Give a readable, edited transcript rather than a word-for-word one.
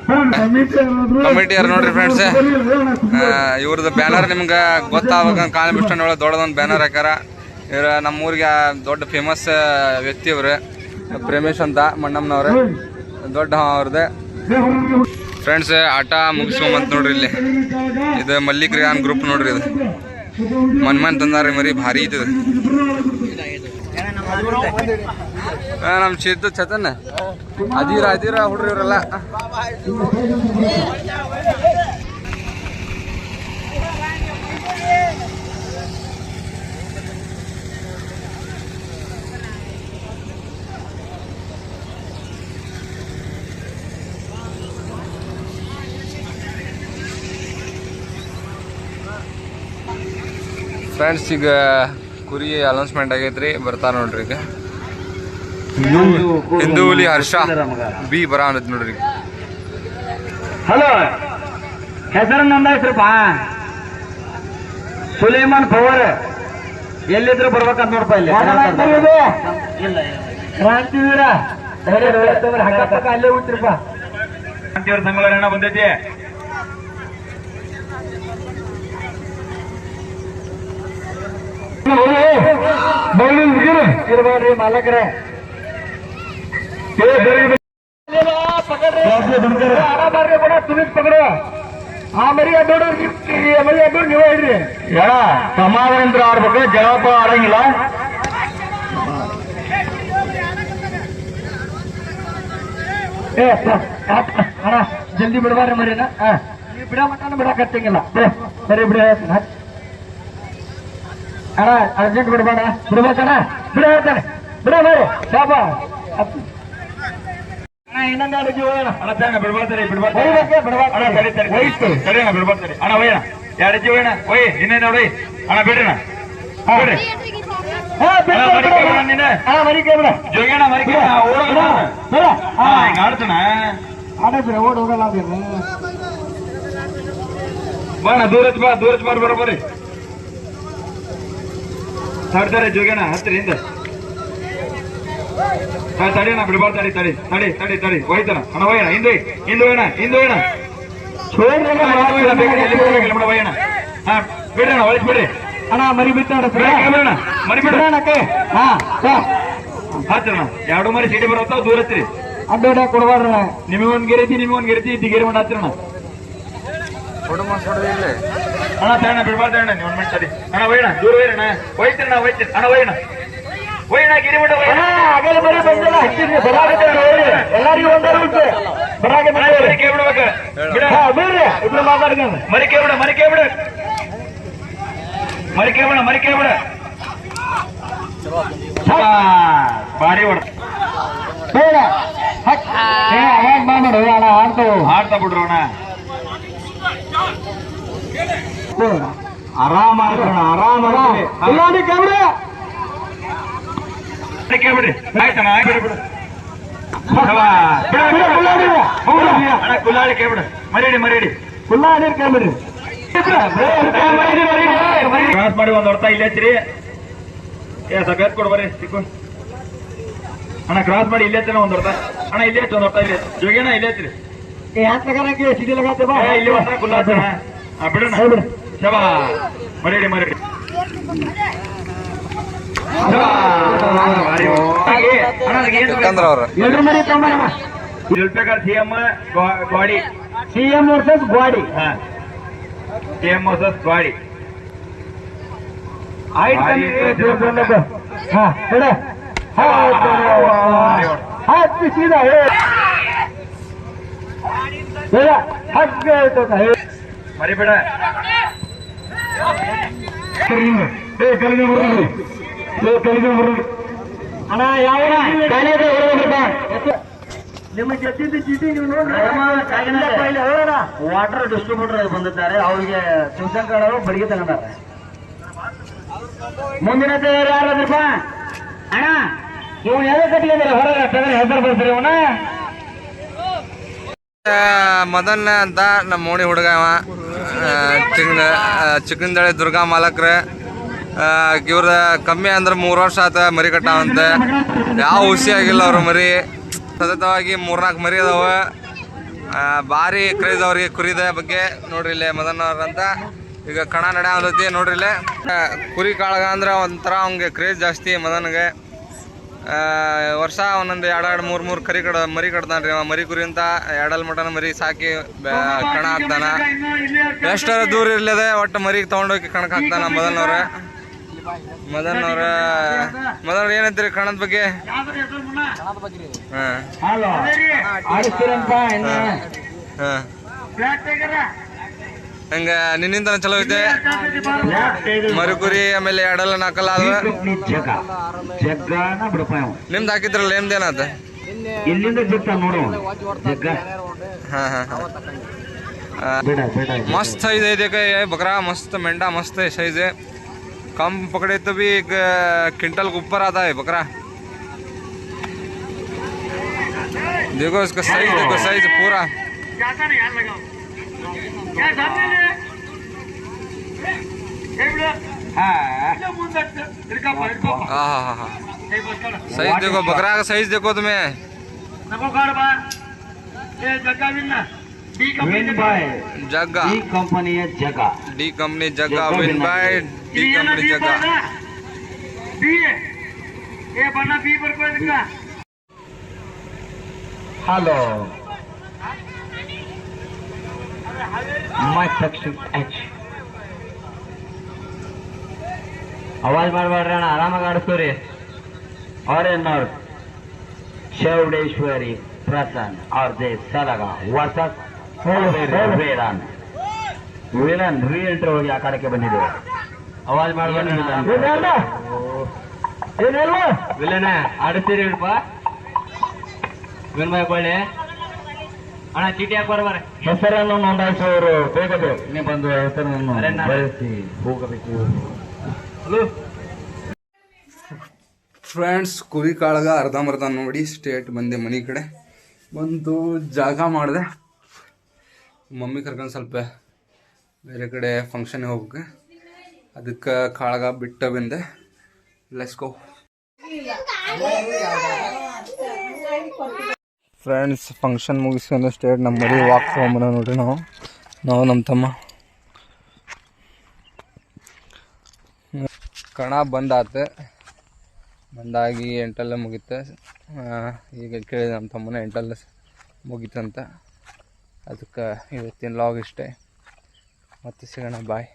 ಕಮಿಟಿಯರ್ ನೋಡ್ರಿ ಫ್ರೆಂಡ್ಸ್, ಇವ್ರದ್ದು ಬ್ಯಾನರ್ ನಿಮ್ಗೆ ಗೊತ್ತಾಗ ಕಾನ್ಬಿಸ್ಟನ್ ಒಳಗೆ ದೊಡ್ಡದೊಂದು ಬ್ಯಾನರ್ ಹಾಕ್ಯಾರ. ಇವ್ರ ನಮ್ಮೂರಿಗೆ ದೊಡ್ಡ ಫೇಮಸ್ ವ್ಯಕ್ತಿ ಇವ್ರು, ಪ್ರೇಮೇಶ್ ಅಂತ ಮಣ್ಣಮ್ಮನವ್ರೆ, ದೊಡ್ಡ ಅವ್ರದ್ದೆ ಫ್ರೆಂಡ್ಸ್. ಆಟ ಮುಗಿಸ್ಕೊಂಬಂತ ನೋಡ್ರಿ ಇಲ್ಲಿ. ಇದು ಮಲ್ಲಿಕ್ ರಿಯಾನ್ ಗ್ರೂಪ್ ನೋಡ್ರಿ, ಇದು ಮನ್ ತಂದಾರಿ ಮರಿ ಭಾರಿ ಇದು. ನಮ್ಮ ಚಿದ್ದು ಚತನ್ ಅದಿರ ಹುಡ್ರಿ ಇವ್ರೆಲ್ಲ. ಫ್ರೆಂಡ್ಸ್, ಈಗ ಕುರಿ ಅನೌನ್ಸ್ಮೆಂಟ್ ಆಗೈತ್ರಿ, ಬರ್ತಾರ ನೋಡ್ರಿ. ಈಗ ಹಿಂದೂ ಹುಲಿ ಹರ್ಷ ಬಿ ಬರ ಅನ್ನತ್ ನೋಡ್ರಿ. ಹಲೋ, ಹೆಸರು ನಂದ ಹೆಸರುಪ್ಪ ಸುಲೇಮಾನ್ ಪವರ್. ಎಲ್ಲಿದ್ರು ಬರ್ಬೇಕಂತ ನೋಡಪ್ಪ. ಇಲ್ಲಿ ಕ್ರಾಂತಿವೀರ ಅಲ್ಲೇ ಉಂಟ್ರಿಪ್ಪ. ಕ್ರಾಂತಿವೀರ ಸಂಘ ಬಂದೈತಿ. ಇರ್ಬೇಡ್ರಿ ಮಾಲಕರೇ, ಪಕಡು. ಆ ಮರಿ ಅಡ್ಡೋಡು ಮರಿ ಅಡ್ಡೋಡು ನೀವೇ ಹೇಳ್ರಿ. ಸಮಾಧಾನ ಆಡ್ಬೇಕು, ಜವಾಬ ಆಡಂಗಿಲ್ಲ. ಅಣ್ಣ ಜಲ್ದಿ ಬಿಡ್ಬಾರ್ರಿ ಮರಿನ. ಬಿಡ ಮಟ್ಟ ಬಿಡಕತ್ತಂಗಿಲ್ಲ. ಸರಿ ಬಿಡ ಅಣ್ಣ, ಅರ್ಜೆಂಟ್ ಬಿಡ್ಬೇಡ. ಬಿಡ್ಬೇಕಣ್ಣ, ಬಿಡ ಹೇಳ್ತಾನೆ. ಬಿಡ ಬೇರೆ ಪಾಪ ಇನ್ನೊಂದು ಅಡಿಗೆ ಹೋಗೋಣ. ಬಿಡ್ಬಾರ್ತಾರೆ ಅಣ್ಣ, ಒಯ್ಯ ಎರಡು ಅಜ್ಜಿ ಹೋಗೋಣ. ಒಯ್ ಇನ್ನೇನು ನೋಡಿ ಅಣ್ಣ, ಬಿಡ್ರಣ ಬಿಡ್ರಿ. ಜೋಗೇಣ ಮರಿಕೆ ಆಡ್ತಾನ ಓಡ್ ಹೋಗಲ್ಲ. ಬಾಣ ದೂರಚ್ ಬಾರ್ ಬರೋಬ್ಬರಿ ತಡ್ತಾರೆ. ಜೋಗೇಣ ಹತ್ತಿರ ಹಿಂದೆ ತಡಿಯಣ, ಬಿಡ್ಬಾರ್ದು. ತಡಿ ಹೋಯ್ತಾನ ಅಣ್ಣ, ಹೋಯ್ಯಣ ಹಿಂದೆ ಹೋಯ್ಣ. ಹೋಯ್ಯಣ ಹಾ, ಬಿಡ್ರಣ, ಒಳಗೆ ಬಿಡ್ರಿ ಅಣ್ಣ. ಮರಿ ಬಿತ್ತ ಮರಿ ಬಿಡ್ರಣ. ಹತ್ತಿರಣ ಎರಡು ಮರಿ ಸಿಟಿ ಬರತ್ತಾವ, ದೂರ ಹತ್ತಿರಿ. ಅಡ್ಡ ಕೊಡ್ಬಾರ್ಣ. ನಿಮಗೊಂದ್ ಗೆರತಿ ಇದ್ದಿ ಮಾಡಿ ಹತ್ತಿರಣ. ಅಣ್ಣ ತಣ್ಣ ಬಿಡ್ಬಾರ್ದು ಅಣ್ಣ, ನೀವು 1 ಮಿನಿಟ್ ತಡಿ ಅಣ್ಣ. ಹೋಯ್ಣ ದೂರ ಹೋಯ್ರಣ್ಣ. ಹೋಯ್ತಿರಿ ಅಣ್ಣ, ಹೋಯ್ಣ ಗಿರಿ ಬಿಡ. ಎಲ್ಲರಿಗೂ ಮರಿಕೆ ಬಿಡ್ಬೇಕು. ಮರಿಕೆ ಬಿಡ. ಬಾರಿ ಹೊಡ ಆಡ್ತಾ ಬಿಡ್ರು ಅಣ್ಣ. ಆರಾಮ ಬಿಡ್ರಿ. ಆಯ್ತಣ್ಣ, ಬಿಡು ಕುಲ್ಲಾಳಿ ಕೇಳ್ಬಿಡ. ಮರಿಡಿ ಕುಲ್ಲಾಡಿ ಕೇಳ್ಬಿಡ್ರಿ. ಕ್ರಾಸ್ ಮಾಡಿ ಒಂದ್ ಹೊಡ್ತಾ ಇಲ್ಲೇ ಹಚ್ಚಿರಿ. ಸಗತ್ ಕೊಡ್ ಬರ್ರಿ ಸಿಕ್ಕು ಅಣ್ಣ. ಕ್ರಾಸ್ ಮಾಡಿ ಇಲ್ಲೇ ಹಚ್ಚನ ಒಂದ್ ಹೊಡ್ತಾ ಅಣ್ಣ. ಇಲ್ಲೇ ಹಚ್ಚ ಒಂದ್ ಹೊಡ್ತಾ ಇಲ್ಲೇ ಜೋಗಿನ ಇಲ್ಲೇ ಹಚ್ಚಿರಿ. ಸಿಟಿ ಇಲ್ಲಿ ಹೊಸ ಕುಲ್ಲ ಹಚ್ಚಣ. ಬಿಡೋಣ ಶಬಾ. ಮರಿಡಿ ಜುಲ್ಫಿಕರ್ ಸಿಎಂ ವರ್ಸಸ್ ಗಾಡಿ. ಸಿಎಂ ವರ್ಸಸ್ ಗಾಡಿ. ಸೀದಾ ಮರಿಬೇಡ. ಅಣ್ಣ ಯಾವ ನಿಮ್ಮ ಗೆದ್ದಿದ್ದ ಚೀಟಿ ನೀವು ನೋಡಿ. ವಾಟರ್ ಡಿಸ್ಟ್ರಿಬ್ಯೂಟರ್ ಬಂದಿದ್ದಾರೆ, ಅವರಿಗೆ ಶಿವಶಂಕರ್ ಅವರು ಬಡಿಗೆ ತಗೊಂಡಾರೆ. ಮುಂದಿನ ತಯಾರಿ ಯಾರಾದ್ರಪ್ಪ ಅಣ್ಣ? ಇವ್ ಎಲ್ಲ ಕಟ್ಟಿದ್ದಾರೆ ಹೊರಗೆ ಹೆಸರು ಬರ್ತಾರೆ. ಇವನ ಮದನ್ ಅಂತ ನಮ್ಮ ಓಣಿ ಹುಡುಗ, ಚಿಕ್ಕನದಳ್ಳಿ ದುರ್ಗಾ ಮಾಲಕ್ರೆ. ಇವ್ರ ಕಮ್ಮಿ ಅಂದ್ರೆ 3 ವರ್ಷ ಆತ ಮರಿ ಕಟ್ಟಾವಂತೆ. ಯಾವ ಹುಸಿ ಆಗಿಲ್ಲ ಅವ್ರ ಮರಿ. ಸತತವಾಗಿ 3-4 ಮರಿ ಅದಾವ. ಭಾರಿ ಕ್ರೇಜ್ ಅವ್ರಿಗೆ ಕುರಿದ ಬಗ್ಗೆ. ನೋಡ್ರಿ ಇಲ್ಲೇ ಮದನ್ ಅವ್ರಂತ ಈಗ ಕಣ ನಡೆಯತೈತಿ ನೋಡ್ರಿ ಇಲ್ಲೇ. ಕುರಿ ಕಾಳಗ ಅಂದ್ರೆ ಒಂಥರ ಅವ್ಗೆ ಕ್ರೇಜ್ ಜಾಸ್ತಿ ಮದನ್ಗೆ. ವರ್ಷ ಒಂದೊಂದು ಎರಡು ಮೂರು ಕರಿ ಮರಿ ಕಟ್ತಾನ್ರಿ. ಮರಿ ಕುರಿ ಅಂತ ಎರಡಲ್ ಮಟನ್ ಮರಿ ಸಾಕಿ ಕಣ ಹಾಕ್ತಾನ. ಎಷ್ಟರ ದೂರ ಇರ್ಲಿದೆ ಒಟ್ಟು ಮರಿ ತಗೊಂಡೋಗಿ ಕಣಕ್ ಹಾಕ್ತಾನ ಮದನ್ ಅವ್ರ. ಮದನ್ ಏನಂತೀರಿ ಕಣದ ಬಗ್ಗೆ? ಹಂಗ ನಿನ್ನಿಂದ ಚಲೋ ಐತೆ ಮರಿ ಕುರಿ ಆಮೇಲೆ ಎರಡಲ್ಲ ನಾಲ್ಕಲ್ಲ ಅದ. ನಿಮ್ದು ಹಾಕಿದ್ರಲ್ಲ ನಿಮ್ದೇನಾತ? मस्त साइज है देखे ये बकरा, मस्त मेंढा मस्त है साइज है. कम पकड़े तो भी 1 क्विंटल के ऊपर आता है बकरा. देखो इसका साइज, देखो साइज पूरा. साइज देखो बकरा का साइज देखो तुम्हें. जग्गा डी कंपनी है Jagga. D company Jagga win by D company Jagga. ये बना बी पर कोई दिखा. हेलो माय सेक्शन एच आवाज ಮಾಡಬೇಡ್ರಿ ಅಣ್ಣ, ಆರಾಮಾಗಿ ಆಡಿಸ್ತೀರಿ. और चौडेश्वरी प्रसन्न और जय सलगा वर्सेस ವೇದಾಂತ್. ವೇದಾಂತ್ ರೀಎಂಟ್ರಿ ಹೋಗಿ ಆ ಕಡೆಗೆ ಬಂದಿದೆ. ಅವಾಜ್ ಮಾಡಬೇಡ ವಿಲನ ಆಡುತ್ತೀರಿ ವಿನ್ ಬಾಯ್ ಕೊಳ್ಳಿ ಅಣ್ಣ. ಚೀಟಿ ಹಾಕಿ ಬರ್ಬಾರೆ. ಹೆಸರನ್ನು ನೋಂದಾಯಿಸುವವರು ಬೇಗ ನೀವು ಬಂದು ಹೆಸರನ್ನು ಬರೆಸಿ ಹೋಗಬೇಕು. ಫ್ರೆಂಡ್ಸ್ ಕುರಿ ಕಾಳಗ ಅರ್ಧಂಬರ್ಧ ನೋಡಿ ಸ್ಟೇಟ್ ಬಂದೆ ಮನೆ ಕಡೆ ಬಂದು ಜಾಗ ಮಾಡಿದೆ. ಮಮ್ಮಿ ಕರ್ಕೊಂಡು ಸ್ವಲ್ಪ ಬೇರೆ ಕಡೆ ಫಂಕ್ಷನ್ಗೆ ಹೋಗ್ಬೇಕು, ಅದಕ್ಕೆ ಕಾಳಗ ಬಿಟ್ಟು ಬಂದೆ. Let's go friends. ಫಂಕ್ಷನ್ ಮುಗಿಸ್ಕೊಂಡು ಸ್ಟೇಟ್ ನಮ್ಮ ಮರಿ ವಾಕ್ ತೊಗೊಂಬನ ನೋಡ್ರಿ. ನಾವು ನಮ್ಮ ತಮ್ಮ ಕಣ ಬಂದಾಗಿ ಎಂಟಲ್ಲ ಮುಗೀತು. ಈಗ ಕೇಳಿದೆ ನಮ್ಮ ತಮ್ಮನ ಎಂಟಲ್ಲ ಮುಗೀತಂತ. ಅದಕ್ಕೆ ಇವತ್ತಿನ ಲಾಗ್ ಇಷ್ಟೇ. ಮತ್ತೆ ಸಿಗೋಣ, ಬಾಯ್.